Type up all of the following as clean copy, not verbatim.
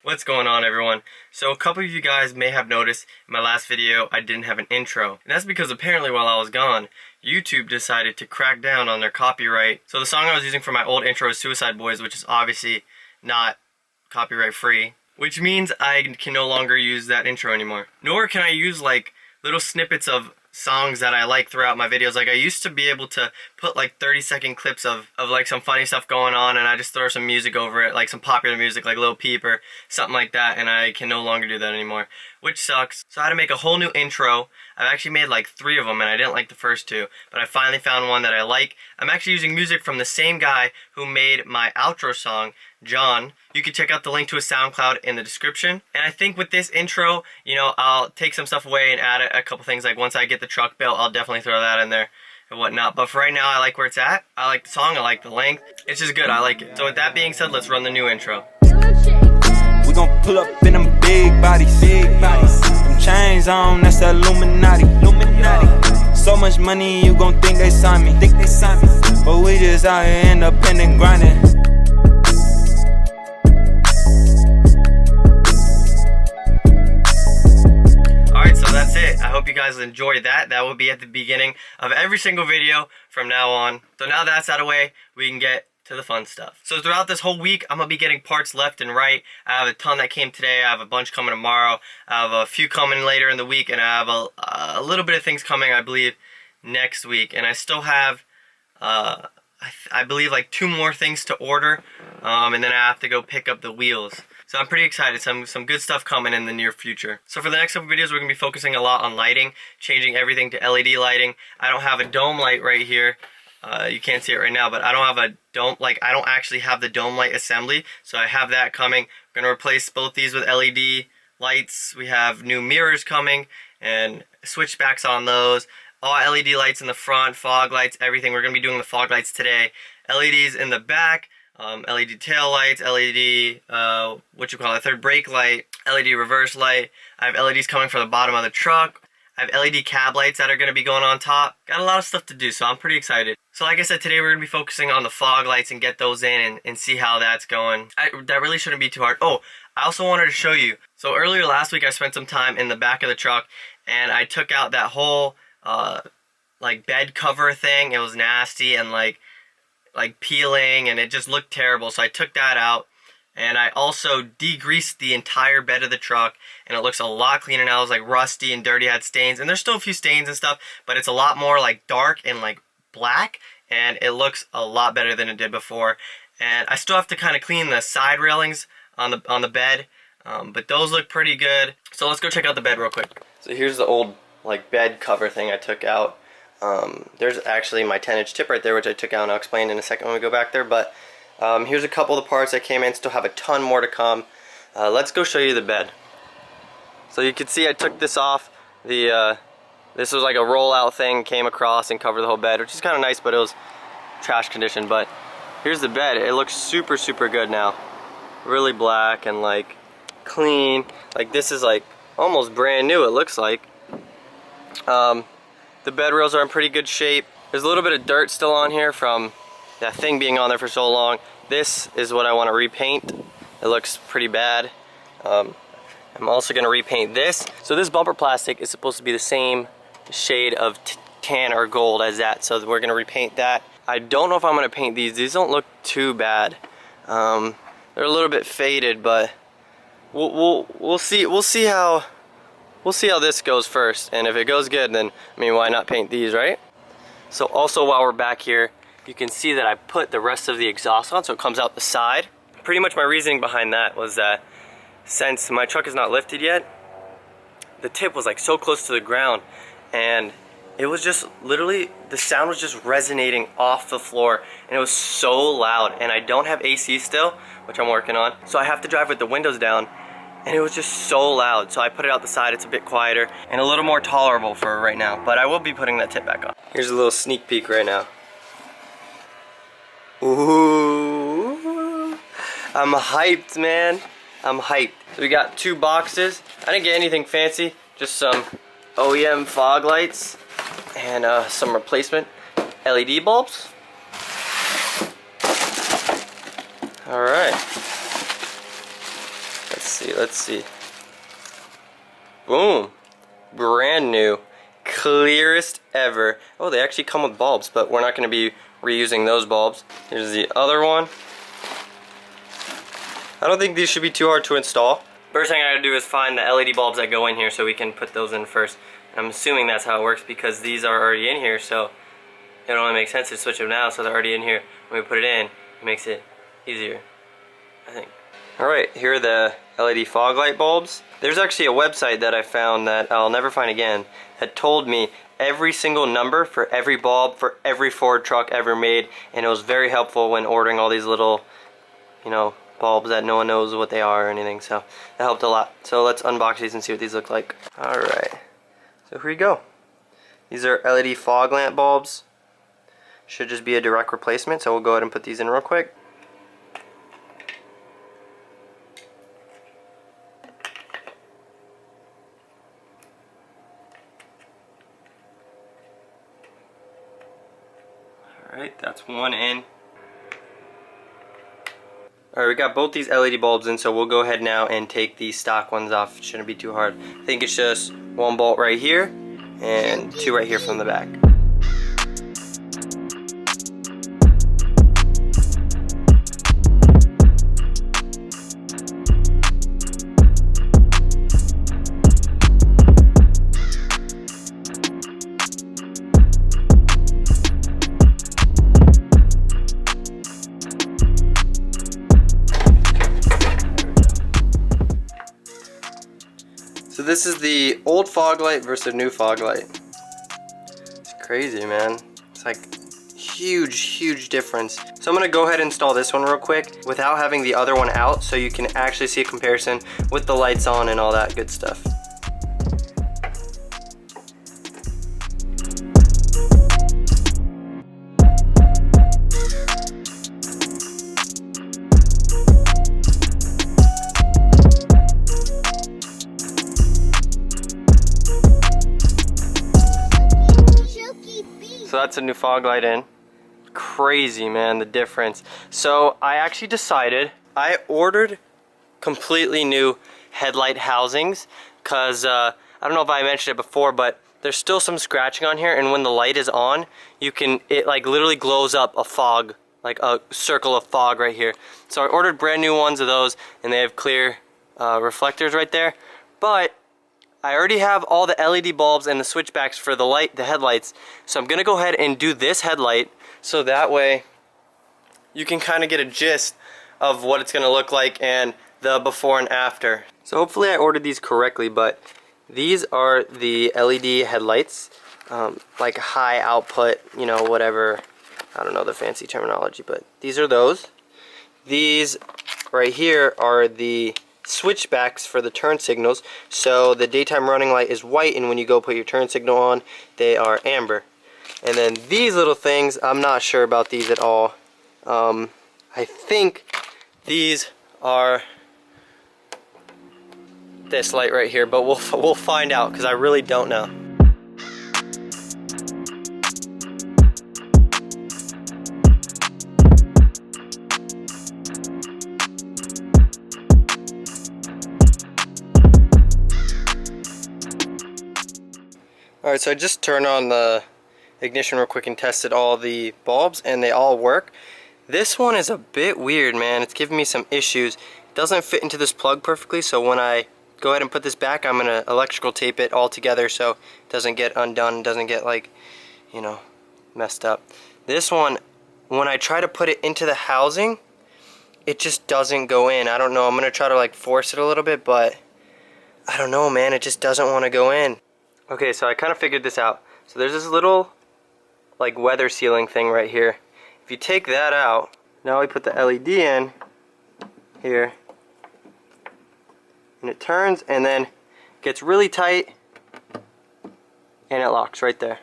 What's going on, everyone? So a couple of you guys may have noticed in my last video I didn't have an intro, and that's because apparently while I was gone, YouTube decided to crack down on their copyright. So the song I was using for my old intro is Suicide Boys, which is obviously not copyright free, which means I can no longer use that intro anymore. Nor can I use like little snippets of songs that I like throughout my videos. Like I used to be able to put like 30-second clips of like some funny stuff going on, and I just throw some music over it, like some popular music like Lil Peep or something like that, and I can no longer do that anymore, which sucks. So I had to make a whole new intro. I've actually made like 3 of them and I didn't like the first 2, but I finally found one that I like. I'm actually using music from the same guy who made my outro song, John. You can check out the link to his SoundCloud in the description. And I think with this intro, you know, I'll take some stuff away and add a couple things. Like once I get the truck built, I'll definitely throw that in there and whatnot. But for right now, I like where it's at. I like the song, I like the length. It's just good, I like it. So with that being said, let's run the new intro. We gon' pull up in them big bodies, Them chains on, that's the Illuminati. So much money, you gon' think they signed me. But we just out here independent grinding. That's it. I hope you guys enjoyed that. That will be at the beginning of every single video from now on. So now that's out of the way, we can get to the fun stuff. So throughout this whole week, I'm going to be getting parts left and right. I have a ton that came today. I have a bunch coming tomorrow. I have a few coming later in the week, and I have a little bit of things coming, I believe, next week. And I still have, I believe, like 2 more things to order, and then I have to go pick up the wheels. So I'm pretty excited. Some good stuff coming in the near future. So for the next couple videos, we're going to be focusing a lot on lighting, changing everything to LED lighting. I don't have a dome light right here. You can't see it right now, but I don't have a dome, like I don't actually have the dome light assembly. So I have that coming. I'm going to replace both these with LED lights. We have new mirrors coming and switchbacks on those. All LED lights in the front, fog lights, everything. We're going to be doing the fog lights today. LEDs in the back. LED tail lights, LED, third brake light, LED reverse light. I have LEDs coming from the bottom of the truck. I have LED cab lights that are going to be going on top. Got a lot of stuff to do, so I'm pretty excited. So like I said, today we're going to be focusing on the fog lights and get those in and see how that's going. That really shouldn't be too hard. Oh, I also wanted to show you. So earlier last week I spent some time in the back of the truck and I took out that whole like bed cover thing. It was nasty and like peeling, and it just looked terrible, so I took that out. And I also degreased the entire bed of the truck, and it looks a lot cleaner now. It was like rusty and dirty, had stains, and there's still a few stains and stuff, but it's a lot more like dark and like black, and it looks a lot better than it did before. And I still have to kind of clean the side railings on the bed, but those look pretty good. So let's go check out the bed real quick. So here's the old like bed cover thing I took out. There's actually my 10-inch tip right there, which I took out, and I'll explain in a second when we go back there. But here's a couple of the parts that came in. Still have a ton more to come. Let's go show you the bed. So you can see I took this off. This was like a rollout thing, came across and covered the whole bed, which is kind of nice, but it was trash condition. But here's the bed. It looks super, super good now. Really black and like clean. Like this is like almost brand new, it looks like. The bed rails are in pretty good shape. There's a little bit of dirt still on here from that thing being on there for so long. This is what I want to repaint. It looks pretty bad. I'm also going to repaint this. So this bumper plastic is supposed to be the same shade of tan or gold as that. So we're going to repaint that. I don't know if I'm going to paint these. These don't look too bad. They're a little bit faded, but we'll see. We'll see how this goes first, and if it goes good, then I mean, why not paint these, right? So also while we're back here, you can see that I put the rest of the exhaust on so it comes out the side. Pretty much my reasoning behind that was that since my truck is not lifted yet, the tip was like so close to the ground, and it was just literally, the sound was just resonating off the floor, and it was so loud. And I don't have AC still, which I'm working on, so I have to drive with the windows down. And it was just so loud, so I put it out the side. It's a bit quieter and a little more tolerable for right now, but I will be putting that tip back on. Here's a little sneak peek right now. Ooh, I'm hyped, man. I'm hyped. So we got 2 boxes. I didn't get anything fancy, just some OEM fog lights and some replacement LED bulbs. All right. let's see. Boom. Brand new. Clearest ever. Oh, they actually come with bulbs, but we're not going to be reusing those bulbs. Here's the other one. I don't think these should be too hard to install. First thing I gotta do is find the LED bulbs that go in here so we can put those in first. And I'm assuming that's how it works because these are already in here, so it only makes sense to switch them now so they're already in here. When we put it in, it makes it easier, I think. Alright, here are the LED fog light bulbs. There's actually a website that I found that I'll never find again that told me every single number for every bulb for every Ford truck ever made, and it was very helpful when ordering all these little, you know, bulbs that no one knows what they are or anything, so that helped a lot. So let's unbox these and see what these look like. Alright, so here you go. These are LED fog lamp bulbs. Should just be a direct replacement, so we'll go ahead and put these in real quick. Alright, that's one in. Alright, we got both these LED bulbs in, so we'll go ahead now and take these stock ones off. It shouldn't be too hard. I think it's just one bolt right here and two right here from the back. So this is the old fog light versus new fog light. It's crazy, man. It's like huge difference. So I'm gonna go ahead and install this one real quick without having the other one out so you can actually see a comparison with the lights on and all that good stuff. So that's a new fog light in. Crazy, man, the difference. So I actually decided, I ordered completely new headlight housings because I don't know if I mentioned it before, but there's still some scratching on here, and when the light is on, it like literally glows up a fog, like a circle of fog right here. So I ordered brand new ones of those, and they have clear reflectors right there. But I already have all the LED bulbs and the switchbacks for the headlights, so I'm gonna go ahead and do this headlight so that way you can kind of get a gist of what it's gonna look like and the before and after. So hopefully I ordered these correctly, but these are the LED headlights, like high output, you know, whatever, I don't know the fancy terminology, but these are those. These right here are the switchbacks for the turn signals. So the daytime running light is white, and when you go put your turn signal on, they are amber. And then these little things, I'm not sure about these at all. I think these are this light right here, but we'll find out because I really don't know. Alright, so I just turned on the ignition real quick and tested all the bulbs, and they all work. This one is a bit weird, man. It's giving me some issues. It doesn't fit into this plug perfectly, so when I go ahead and put this back, I'm going to electrical tape it all together so it doesn't get undone, doesn't get, like, you know, messed up. This one, when I try to put it into the housing, it just doesn't go in. I don't know. I'm going to try to, like, force it a little bit, but I don't know, man. It just doesn't want to go in. Okay, so I kind of figured this out. So there's this little, like, weather sealing thing right here. If you take that out, now we put the LED in here, and it turns and then gets really tight, and it locks right there.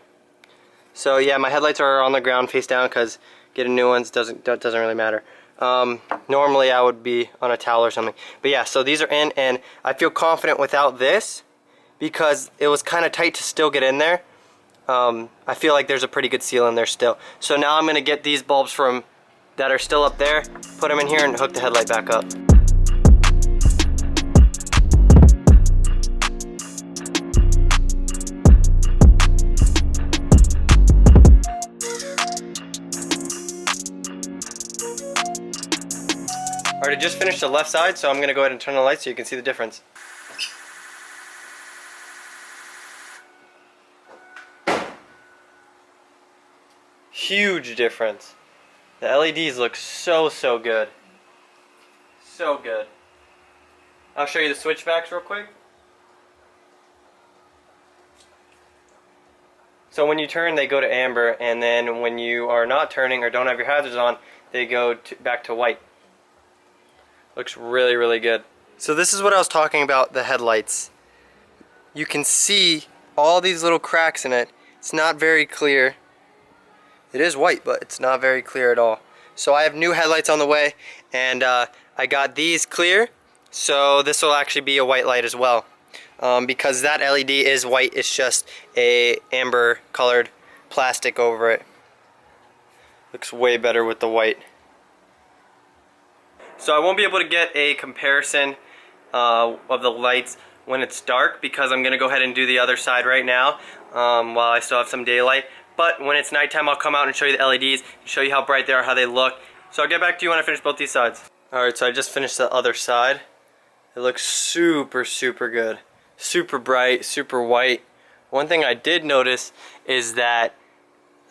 So yeah, my headlights are on the ground face down because getting new ones doesn't really matter. Normally I would be on a towel or something. But yeah, so these are in, and I feel confident without this because it was kind of tight to still get in there. I feel like there's a pretty good seal in there still. So now I'm going to get these bulbs that are still up there, put them in here, and hook the headlight back up. just finished the left side, so I'm gonna go ahead and turn the light so you can see the difference. Huge difference. The LEDs look so good. So good. I'll show you the switchbacks real quick. So when you turn, they go to amber, and then when you are not turning or don't have your hazards on, they go back to white. Looks really good. So this is what I was talking about, the headlights. You can see all these little cracks in it. It's not very clear. It is white, but it's not very clear at all. So I have new headlights on the way, and I got these clear, so this will actually be a white light as well. Because that LED is white, it's just a amber colored plastic over it. Looks way better with the white. So I won't be able to get a comparison of the lights when it's dark, because I'm going to go ahead and do the other side right now while I still have some daylight. But when it's nighttime, I'll come out and show you the LEDs, and show you how bright they are, how they look. So I'll get back to you when I finish both these sides. Alright, so I just finished the other side. It looks super good. Super bright, super white. One thing I did notice is that,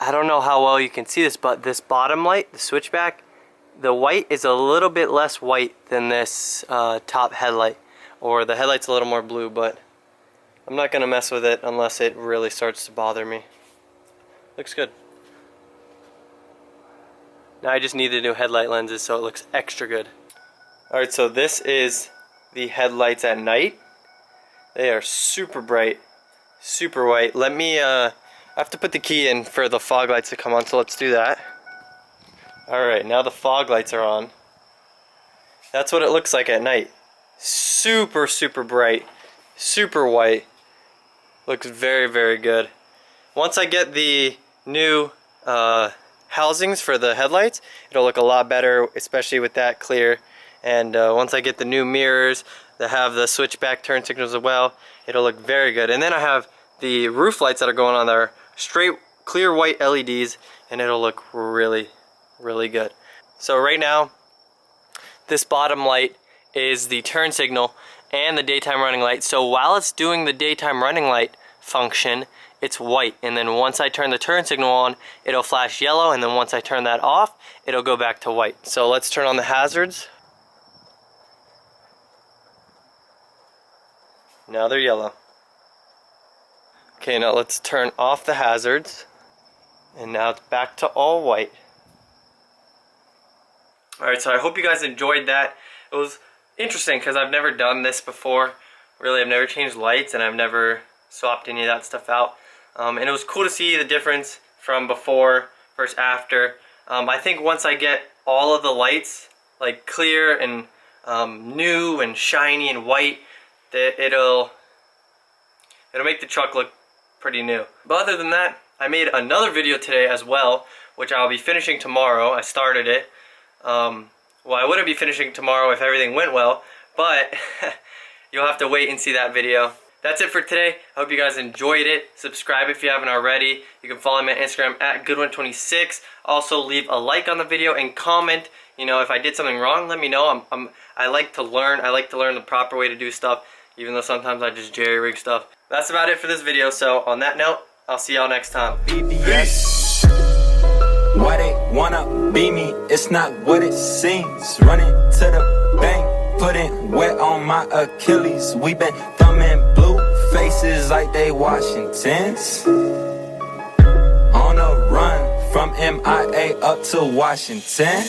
I don't know how well you can see this, but this bottom light, the switchback, the white is a little bit less white than this top headlight. Or the headlight's a little more blue, but I'm not going to mess with it unless it really starts to bother me. Looks good. Now I just need the new headlight lenses so it looks extra good. Alright, so this is the headlights at night. They are super bright, super white. Let me, I have to put the key in for the fog lights to come on, so let's do that. Alright, now the fog lights are on. That's what it looks like at night. Super bright, super white. Looks very good. Once I get the new housings for the headlights, it'll look a lot better, especially with that clear. And once I get the new mirrors that have the switchback turn signals as well, it'll look very good. And then I have the roof lights that are going on there, straight clear white LEDs, and it'll look really good. So right now, this bottom light is the turn signal and the daytime running light. So while it's doing the daytime running light function, it's white, and then once I turn the turn signal on, it'll flash yellow, and then once I turn that off, it'll go back to white. So let's turn on the hazards. Now they're yellow. Okay, now let's turn off the hazards, and now it's back to all white. Alright, so I hope you guys enjoyed that. It was interesting because I've never done this before. Really, I've never changed lights, and I've never swapped any of that stuff out. And it was cool to see the difference from before versus after. I think once I get all of the lights like clear and new and shiny and white, that it'll make the truck look pretty new. But other than that, I made another video today as well, which I'll be finishing tomorrow. I started it. Well, I wouldn't be finishing tomorrow if everything went well, but you'll have to wait and see that video. That's it for today. I hope you guys enjoyed it. Subscribe if you haven't already. You can follow me on Instagram at Goodwin26. Also, leave a like on the video and comment. You know, if I did something wrong, let me know. I like to learn. I like to learn the proper way to do stuff, even though sometimes I just jerry-rig stuff. That's about it for this video. So on that note, I'll see y'all next time. BBS. Why they wanna be me? It's not what it seems. Running to the bank, putting wet on my Achilles. We been thumbing blue faces like they Washingtons. On a run from MIA up to Washington.